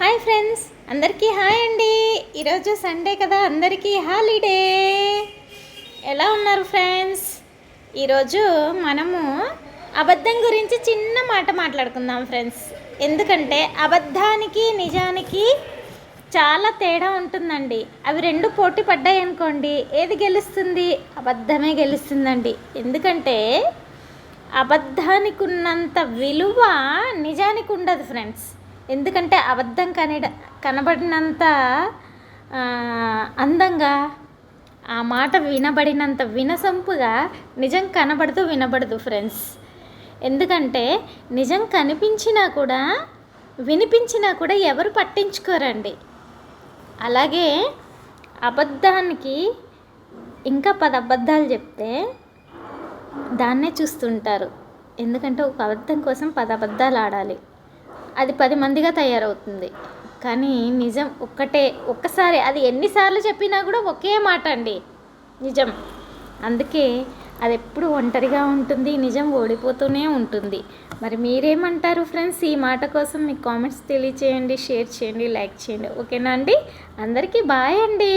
Hi friends, అందరికీ hi అండి. ఈరోజు సండే కదా, అందరికీ హాలిడే. ఎలా ఉన్నారు ఫ్రెండ్స్? ఈరోజు మనము అబద్ధం గురించి చిన్న మాట మాట్లాడుకుందాం ఫ్రెండ్స్. ఎందుకంటే అబద్ధానికి నిజానికి చాలా తేడా ఉంటుందండి. అవి రెండు పోటీ పడ్డాయి అనుకోండి, ఏది గెలుస్తుంది? అబద్ధమే గెలుస్తుందండి. ఎందుకంటే అబద్ధానికి ఉన్నంత విలువ నిజానికి ఉండదు ఫ్రెండ్స్. ఎందుకంటే అబద్ధం కనబడినంత అందంగా, ఆ మాట వినబడినంత వినసొంపుగా నిజం కనబడదు, వినబడదు ఫ్రెండ్స్. ఎందుకంటే నిజం కనిపించినా కూడా, వినిపించినా కూడా ఎవరు పట్టించుకోరండి. అలాగే అబద్ధానికి ఇంకా 10 అబద్ధాలు చెప్తే దాన్నే చూస్తుంటారు. ఎందుకంటే ఒక అబద్ధం కోసం 10 అబద్ధాలు ఆడాలి. అది 10 మందిగా తయారవుతుంది. కానీ నిజం ఒక్కసారి అది ఎన్నిసార్లు చెప్పినా కూడా ఒకే మాట అండి నిజం. అందుకే అది ఎప్పుడు ఒంటరిగా ఉంటుంది, నిజం ఓడిపోతూనే ఉంటుంది. మరి మీరేమంటారు ఫ్రెండ్స్? ఈ మాట కోసం మీ కామెంట్స్ తెలియచేయండి, షేర్ చేయండి, లైక్ చేయండి. ఓకేనా అండి? అందరికీ బాయ్ అండి.